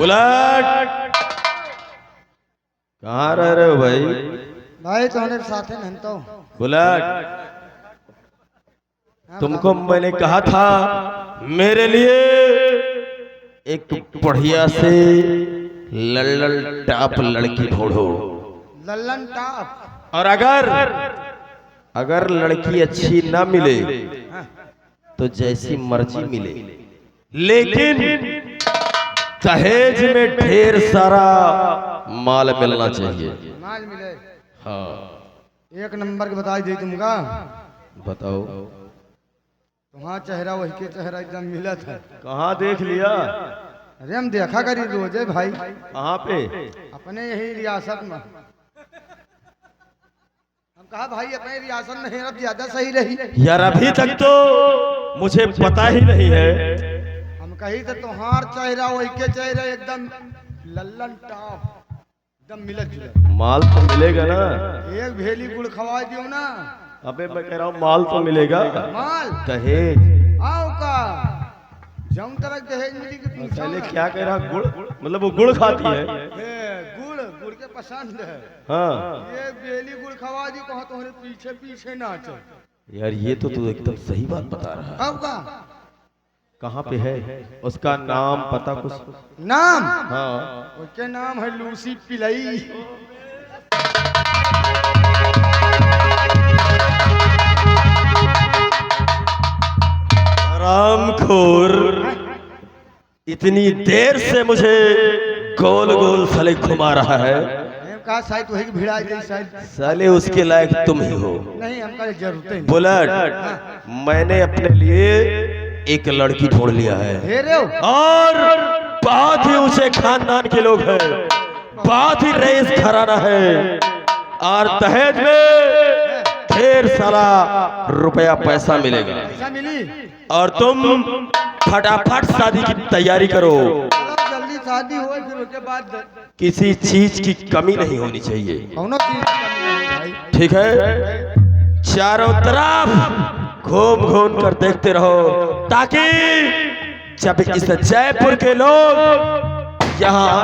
Bullet कहाँ रह रहे हो भाई? भाई तुम्हारे साथ है तो बुलेट तुमको मैंने कहा था मेरे लिए एक बढ़िया से लल्लन टाप लड़की ढूंढो। लल्लन टाप। और अगर लड़की अच्छी ना मिले तो जैसी मर्जी मिले, लेकिन दहेज में ढेर सारा माल मिलना चाहिए। माल मिले। हाँ एक नंबर के बताई दी तुमका। बताओ। तुम्हारा चेहरा वही के चेहरा एकदम मिला था। कहाँ देख लिया? अरे हम देखा करी रोजे भाई। कहाँ पे? अपने यही रियासत में। हम कहा भाई अपने रियासत में है, अब ज्यादा सही रही यार अभी तक तो मुझे पता ही नहीं है। हम कही तो तुम्हार चेहरा वही के चेहरा एकदम लल्लन टाप एकदम मिलत जुलत। माल तो मिलेगा ना? एक भेली गुड़ खवा दियो ना। अबे मैं कह रहा हूँ माल तो मिलेगा। माल दहेज आओ का जम तरह दहेज मिली कि तुम पहले क्या कह रहा? गुड़ मतलब वो गुड़ खाती है? गुड़ गुड़ के पसंद है। हाँ ये बेली गुड़ खवा दी कहा तुम्हारे पीछे पीछे नाचो। यार ये तो तू एकदम सही बात बता रहा है। अब का कहाँ पे है? उसका नाम पता कुछ? नाम? हाँ उसके नाम है लूसी पिलई। रामखोर इतनी देर से मुझे गोल गोल साले घुमा रहा है। कहा शायद वही की भिड़ा गई शायद। साले उसके लायक तुम ही हो। नहीं हमका जरूरत नहीं। बुलेट मैंने अपने लिए एक लड़की ढूंढ लिया है। हेरे हो? और बहुत ही ऊंचे खानदान के लोग हैं, बहुत ही रईस घराना है, और दहेज में ढेर सारा रुपया पैसा मिलेगा। पैसा मिली और तुम फटाफट शादी की तैयारी करो। जल्दी शादी हो फिर उसके बाद किसी चीज की कमी नहीं होनी चाहिए। कौनो चीज की कमी नहीं है भाई। ठीक है? चारों तरफ घूम घूम कर देखते रहो, ताकि जब इस जयपुर के लोग यहाँ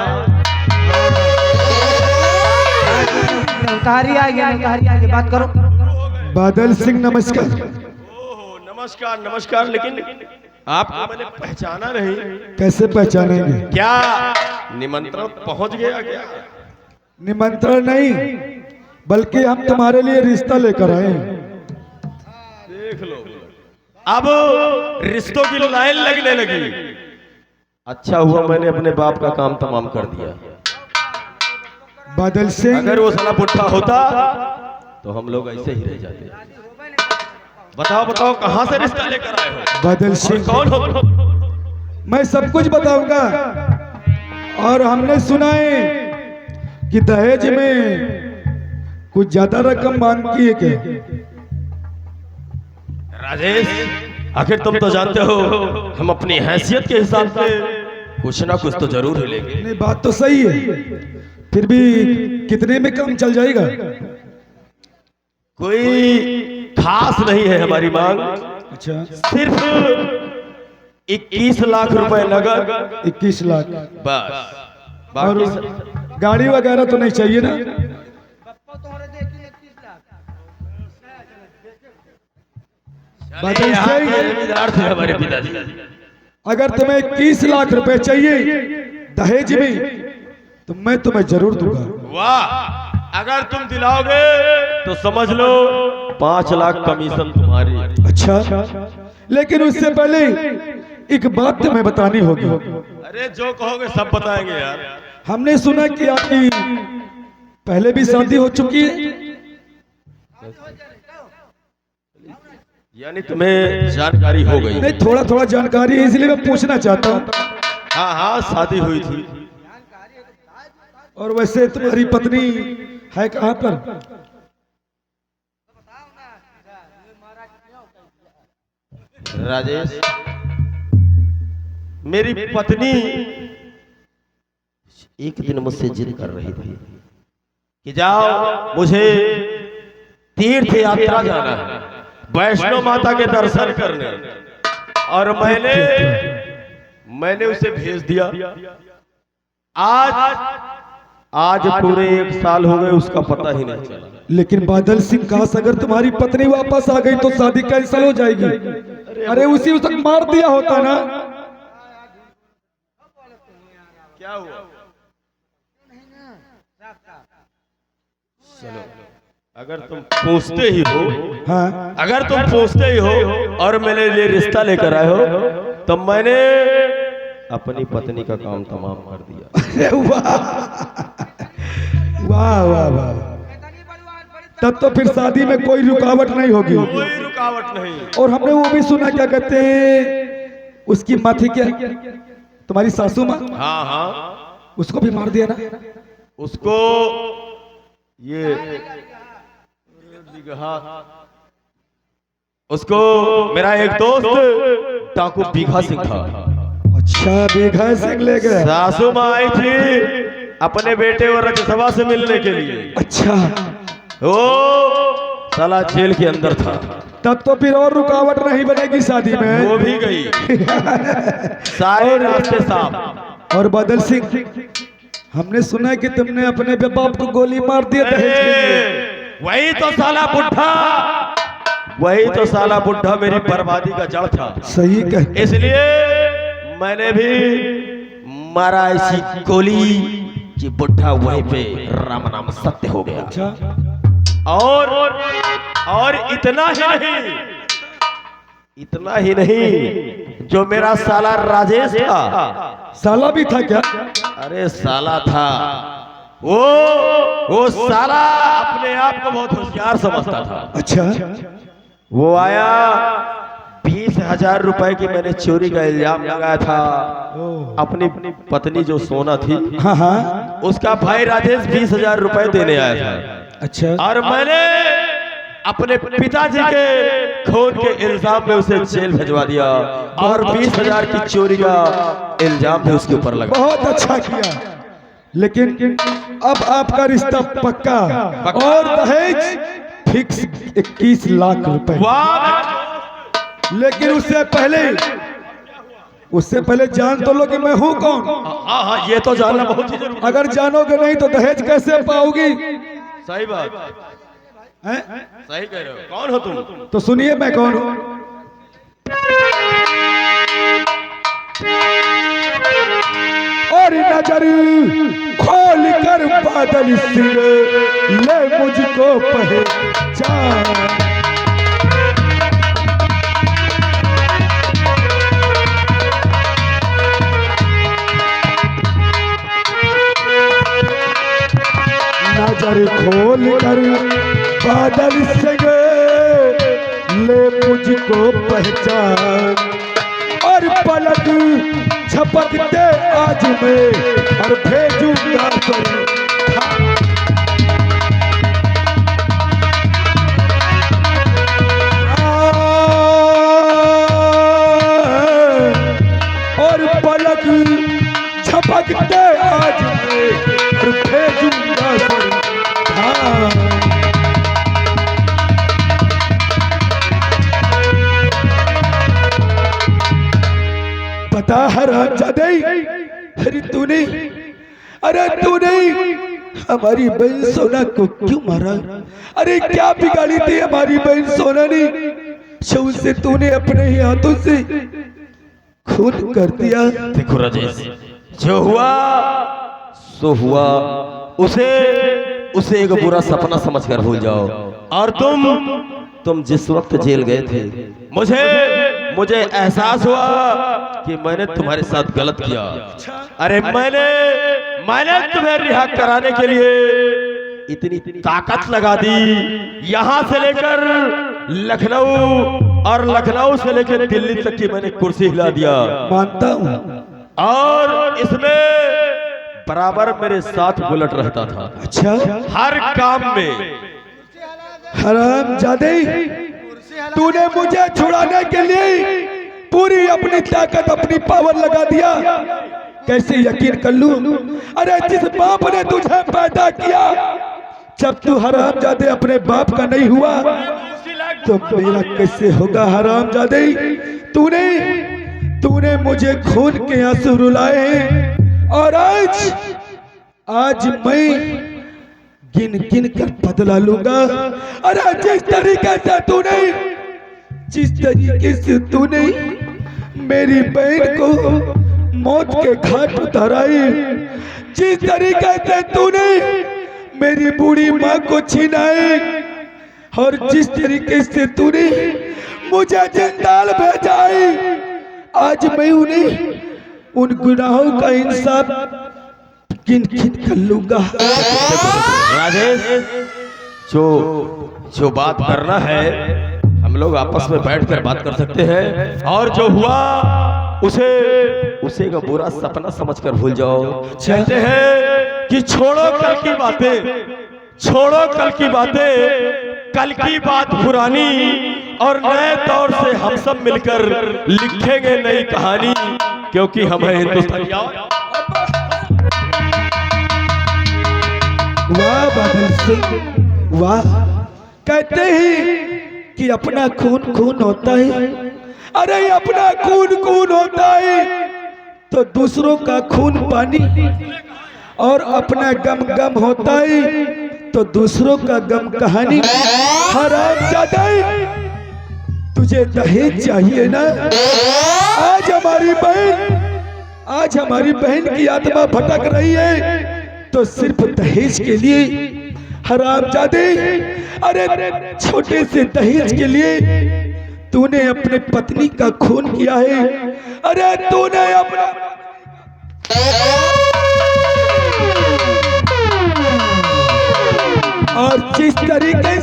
उतारी आ गया बात करो। बादल सिंह नमस्कार। नमस्कार नमस्कार, लेकिन आपको मैंने पहचाना नहीं। कैसे पहचानेंगे? क्या निमंत्रण पहुंच गया क्या? निमंत्रण नहीं, बल्कि हम तुम्हारे लिए रिश्ता लेकर आए हैं। देख लो, अब रिश्तों की लाइन लगने लगी। अच्छा हुआ मैंने अपने बाप का काम तमाम कर दिया। बादल सिंह, अगर वो साला पुट्ठा होता तो हम लोग ऐसे ही रह जाते। बताओ बताओ कहां से रिश्ता लेकर आए हो? बादल सिंह कौन हो? मैं सब कुछ बताऊंगा। और हमने सुना है कि दहेज में कुछ ज्यादा रकम मांगती है क्या? राजेश, आखिर तुम तो जानते हो हम अपनी हैसियत के हिसाब से कुछ ना कुछ तो जरूर ही लेंगे। नहीं, बात तो सही है, फिर भी कितने में काम चल जाएगा? कोई खास नहीं है हमारी मांग। अच्छा, सिर्फ 21 लाख रुपए नगद। 21 लाख? बस। और बाकी गाड़ी वगैरह तो नहीं चाहिए ना? बादल सिंह, जमींदार थे हमारे पिताजी। अगर तुम्हें 21 लाख रुपए चाहिए दहेज में तो मैं तुम्हें जरूर दूंगा। वाह, अगर तुम दिलाओगे तो समझ लो 5 लाख कमीशन तुम्हारी। अच्छा, लेकिन उससे पहले एक बात तुम्हें बतानी होगी। अरे जो कहोगे सब बताएंगे यार। हमने सुना कि आपकी पहले भी शादी हो चुकी है। यानी तुम्हें जानकारी हो गई? नहीं, थोड़ा थोड़ा जानकारी है, इसलिए मैं पूछना चाहता हूँ। हाँ हाँ, शादी हुई थी। और वैसे तुम्हारी पत्नी है कहाँ पर? राजेश, मेरी पत्नी एक दिन मुझसे जिद कर रही थी कि जाओ मुझे तीर्थ यात्रा जाना है, वैष्णो माता के दर्शन करने। और मैंने उसे भेज दिया। आज पूरे 1 साल हो गए उसका पता ही नहीं चला। लेकिन बादल सिंह काश अगर तुम्हारी पत्नी वापस आ गई तो शादी कैंसिल हो जाएगी। अरे उसी वक्त मार दिया होता ना। क्या हुआ? चलो, अगर तुम पूछते ही हो, हाँ अगर तुम पूछते ही हो और मेरे लिए रिश्ता लेकर आए हो, तो मैंने अपनी पत्नी का काम तमाम कर दिया। अरे वाह वाह वाह वाह। तब तो फिर शादी में कोई रुकावट नहीं होगी। कोई रुकावट नहीं। और हमने वो भी सुना, क्या कहते हैं उसकी माँ थी क्या, तुम्हारी सासू माँ? हाँ हाँ, उसको भी मार दिया ना? उसको ये उसको मेरा एक दोस्त टाकू बीघा सिंह था। अच्छा, बीघा सिंह ले गए। सासू माँ आई थी अपने बेटे और रजसभा से मिलने के लिए। अच्छा, वो साला जेल के अंदर था। तब तो फिर और रुकावट नहीं बनेगी शादी में। वो भी गई। सारे रास्ते साफ। और बादल सिंह, हमने सुना है कि तुमने अपने बाप को गोली मार दिया दहेज के लिए। वही तो साला बुढ़ा, वही तो साला बुढ़ा मेरी बर्बादी का जड़ था। सही कह। इसलिए मैंने भी मारा ऐसी गोली कि बुढ़ा वहीं पे राम नाम सत्य हो गया। अच्छा, और इतना ही नहीं, जो मेरा साला राजेश था। साला भी था क्या? अरे साला था वो साला अपने आप को बहुत होशियार समझता था। अच्छा, वो आया 20,000 रुपए की मैंने चोरी का इल्जाम लगाया था। अपनी पत्नी जो सोना थी, हाँ हाँ, उसका भाई राजेश 20,000 रुपए देने आया था। अच्छा, और मैंने अपने पिताजी के खून के इल्जाम में उसे जेल भिजवा दिया और 20,000 की चोरी का इल्जाम भी उसके ऊपर लगा। बहुत अच्छा किया। लेकिन अब आपका रिश्ता पक्का और दहेज फिक्स 21 लाख रुपए। लेकिन उससे पहले जान तो लो कि मैं हूँ कौन। हाँ, ये तो जानना बहुत ही जरूरी। अगर जानोगे नहीं तो दहेज कैसे पाओगी? सही बात हैं? सही कह रहे हो। कौन हो तुम? तो सुनिए मैं कौन हूँ। और नजर खोल कर बादल सिंह ले मुझको पहचान। नजर खोल कर बादल सिंह ले मुझको पहचान। और पलक झपकते आज मैं और भेजूंगा पर और पलक झपकते आज मैं और भेजूंगा पर पता हरामजादे, अरे तूने हमारी बहन सोना को क्यों मारा? अरे क्या बिगाड़ी थी हमारी बहन सोना ने? शव से तूने अपने ही हाथों से खून कर दिया। देखो राजेश, जो हुआ सो हुआ। उसे एक बुरा सपना समझकर भूल जाओ। और तुम जिस वक्त जेल गए थे, मुझे एहसास हुआ कि मैंने तुम्हारे साथ गलत किया। अरे मैंने तुम्हें रिहा कराने के लिए इतनी ताकत लगा दी, यहाँ से लेकर लखनऊ और लखनऊ से लेकर दिल्ली तक की मैंने कुर्सी हिला दिया। मानता हूँ। और इसमें बराबर मेरे साथ बुलेट रहता था। अच्छा, हर काम में। हरामजादे, तूने मुझे छुड़ाने के लिए पूरी अपनी ताकत, अपनी पावर लगा दिया। कैसे यकीन कर लूं? अरे जिस बाप ने तुझे पैदा किया, जब तू हरामजादे अपने बाप का नहीं हुआ तो मेरा कैसे होगा? हरामजादे, तूने मुझे खून के आंसू रुलाए हैं और आज आज मैं गिन गिन कर बदला लूंगा। अरे जिस तरीके से तूने मेरी बहन को मौत के घाट उताराई, जिस तरीके से तूने मेरी बूढ़ी माँ को छीनाई, और जिस तरीके से तूने मुझे जंजाल भेजाई, आज मैं उन्हें उन गुनाहों का इंसाफ गिन गिन कर लूंगा। राजेश, जो बात करना है हम लोग आपस में बैठकर बात कर सकते हैं, और जो हुआ उसे का बुरा सपना समझकर भूल जाओ। कहते हैं कि छोड़ो कल की बातें, छोड़ो कल की बातें, कल की बात पुरानी, और नए तौर से हम सब मिलकर लिखेंगे नई कहानी, क्योंकि हम हैं हिंदुस्तानी। वाह बादल सिंह वाह। कहते हैं कि अपना खून खून होता है, अरे अपना खून खून होता है तो दूसरों का खून पानी, और अपना गम गम होता है तो दूसरों का गम कहानी। हरामजादा, तुझे दहेज चाहिए ना? आज हमारी बहन की आत्मा भटक रही है तो सिर्फ दहेज के लिए। हरामजादे, अरे छोटे से दहेज के लिए तूने अपने पत्नी का खून किया है। अरे तूने अपना और जिस तरीके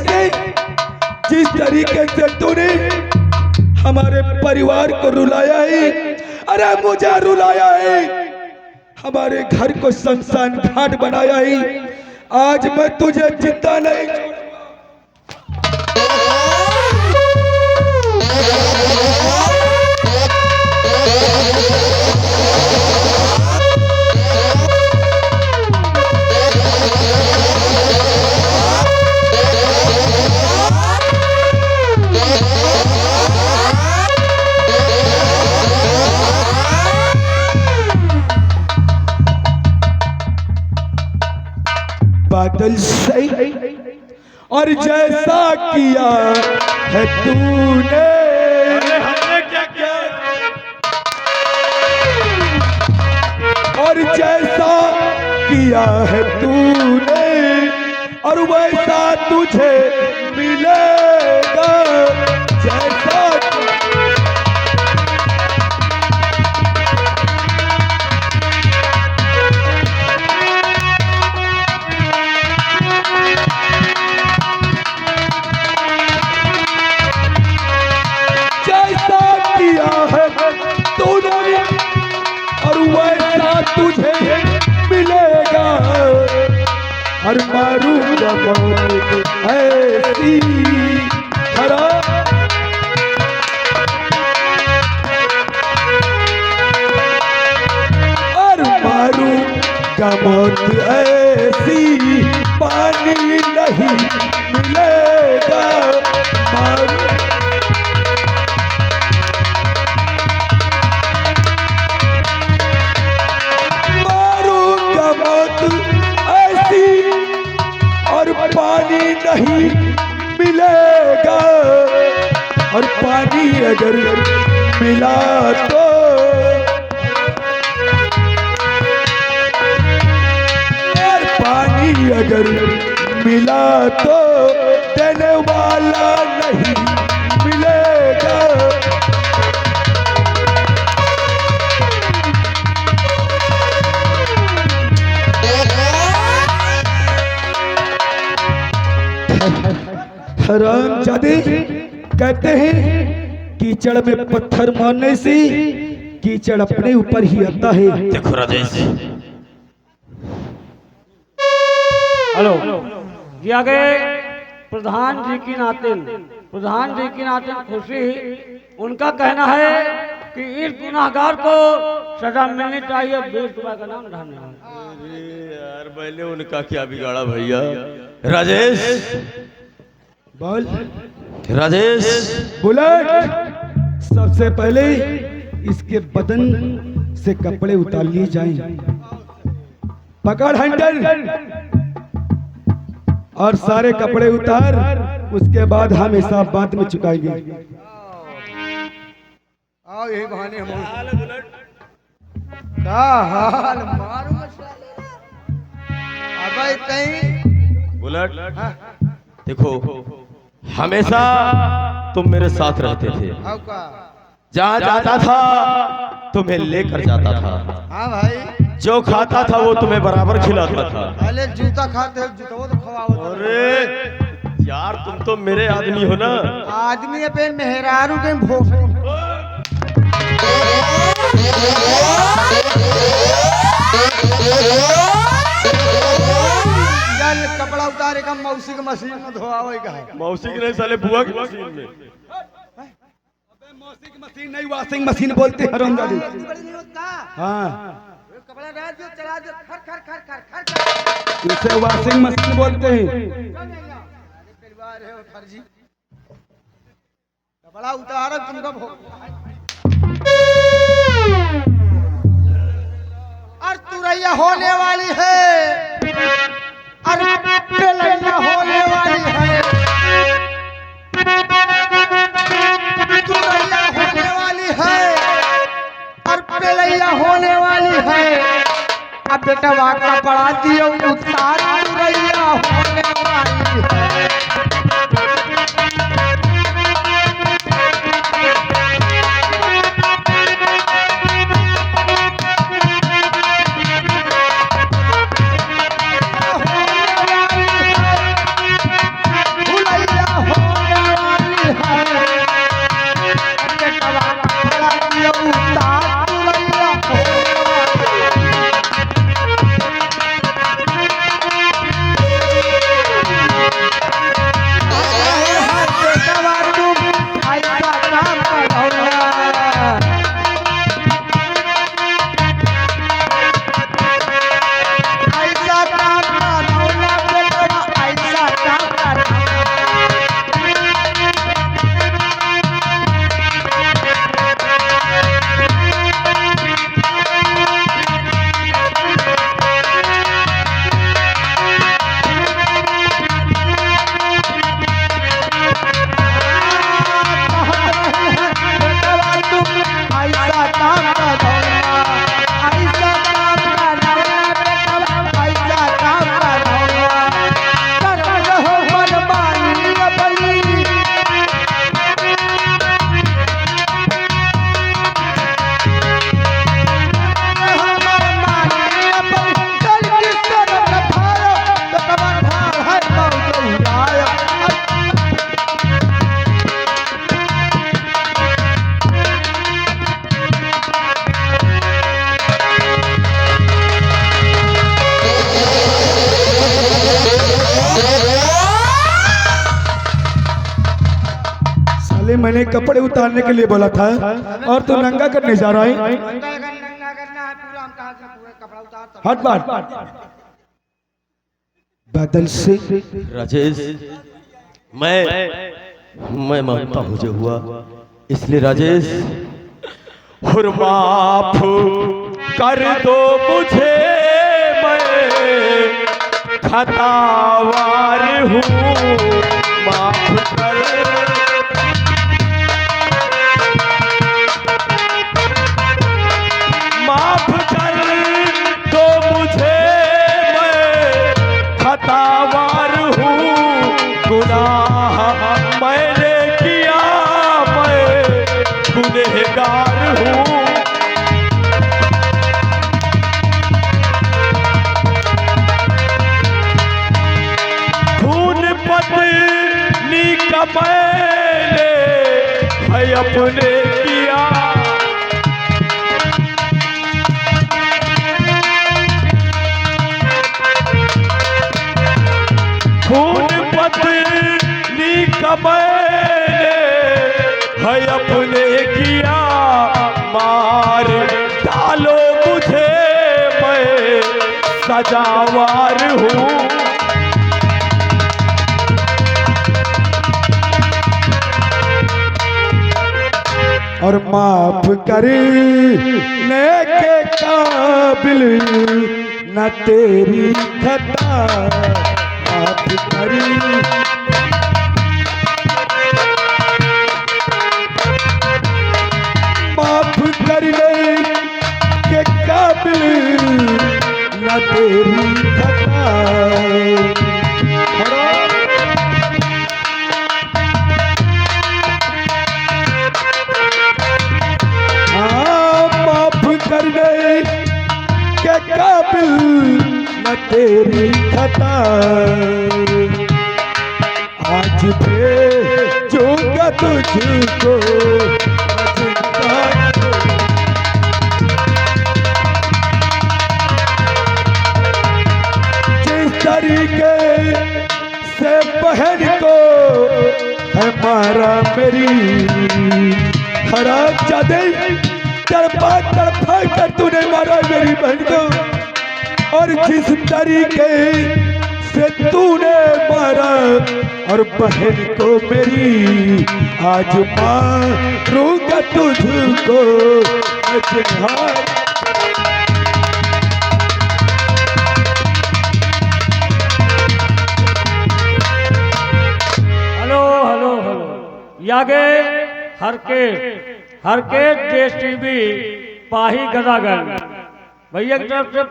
से तूने हमारे परिवार को रुलाया है, अरे मुझे रुलाया है, हमारे घर को शमशान घाट बनाया है, आज मैं तुझे जिंदा नहीं छोड़ूंगा। बादल सही, और जैसा किया है तूने, हमने क्या किया, और जैसा किया है तूने, और वैसा तुझे मिलेगा। जैसा तुझे मिलेगा, और मारूंगा मौत ऐसी। और मारूंगा मौत ऐसी, पानी नहीं मिलेगा। पानी नहीं मिलेगा, और पानी अगर मिला तो पानी अगर मिला तो देने वाला नहीं मिलेगा। हरामजादे, कहते हैं कीचड़ में पत्थर मारने से कीचड़ अपने ऊपर ही आता है। देखो राजेश, हेलो जी, आगे प्रधान जी की नाते खुशी, उनका कहना है कि इस गुनाहगार को सजा मिलनी चाहिए। 20 रुपए का नाम ढालने। यार मैंने उनका क्या बिगाड़ा भैया? राजेश बोल। राजेश, बुलेट, सबसे पहले इसके बदन से कपड़े उतार लिए जाएं। पकड़ हैंडल और सारे कपड़े उतार, उसके बाद हम हिसाब बाद में चुकाएंगे। आओ यही बहाने हम क्या हाल मारू मसाले अबे तई बुलेट देखो, हमेशा तुम मेरे साथ रहते थे, आओ का जहाँ जाता था तुम्हें लेकर जाता था, हाँ भाई जो खाता था वो तुम्हें बराबर खिलाता था। पहले जूता खाते हो, जूता तो खवाओ। अरे यार तुम तो मेरे आदमी हो ना। आदमी पे मेहरारू के भोस चल कपड़ा उतारे का मौसी के मशीन में धोआवे का है। मौसी की नहीं साले बुआ की मशीन में। मौसी की मशीन नहीं, वॉशिंग मशीन बोलते हैं हरामजादी। बड़ी नहीं होता। हाँ कपड़ा डाल दो, चला दो, खर खर खर खर खर इसे वॉशिंग मशीन बोलते हैं। परिवार है फर्जी कपड़ा उतारो तुमको और तुरैया होने वाली है, और पेलैया होने वाली है, तुरैया होने वाली है और पेलैया होने वाली है। अब बेटा वाका पढ़ा दियो उतार, तुरैया होने वाली है। मैंने कपड़े उतारने के लिए बोला था और तू नंगा करने जा रहा है। हट बात बादल से राजेश, मैं मानता हूँ जो हुआ, इसलिए राजेश और माफ कर दो मुझे, मैं खतावार हूँ, माफ कर माफ कर दो मुझे, मैं खतावार हूँ, गुनाह मैंने किया, मैं गुनहगार हूँ। खून पत्नी का मैंने है अपने किया, खून पत्नी का मैंने है अपने किया, मार डालो मुझे, मैं सजावार हूँ। और माफ करने के काबिल न तेरी खता माफ करी। माफ करने के काबिल न तेरी खता। हाँ, माफ करने के काबिल न तेरी खता। आज भेजूंगा तुझको तरीके से बहन को है मारा मेरी। हराम जादे तड़पा तड़पा कर तूने मारा मेरी बहन को। और जिस तरीके से तूने मारा और बहन को मेरी, आज मारूंगा तुझको मैं। यागे हरकेट देश टीवी पाही गदागढ़ भैया की तरफ से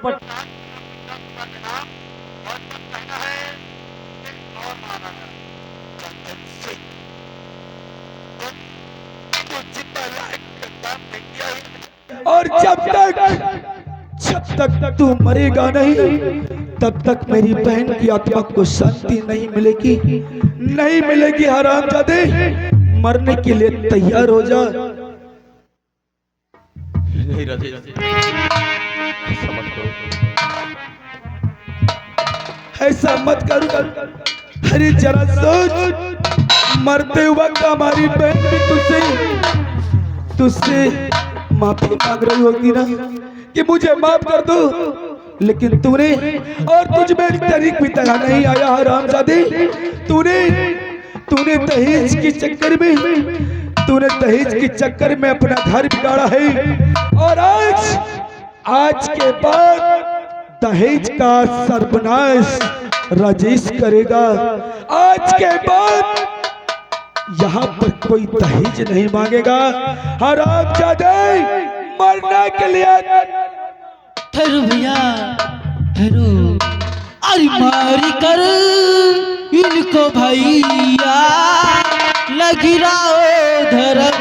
और जब तक तू मरेगा नहीं, तब तक मेरी बहन की आत्मा को शांति नहीं मिलेगी, नहीं मिलेगी। हरामजादे, मरने के लिए तैयार हो जा। नहीं राजेश, ऐसा मत करो, ऐसा मत करो। अरे जरा सोच, मरते वक्त हमारी बहन भी तुझसे माफी मांग रही होती ना कि मुझे माफ कर दो, लेकिन तूने और तुझ में तरीक भी तरह नहीं आया। हरामजादे, तूने दहेज के चक्कर में अपना घर बिगाड़ा है। और आज के बाद दहेज का सर्वनाश राजेश करेगा। आज के बाद यहाँ पर कोई दहेज नहीं मांगेगा। हरामजादे, मरने के लिए ठहरू भैया, ठहरू। अरे मारी कर इनको भैया, लगी रहा धर्म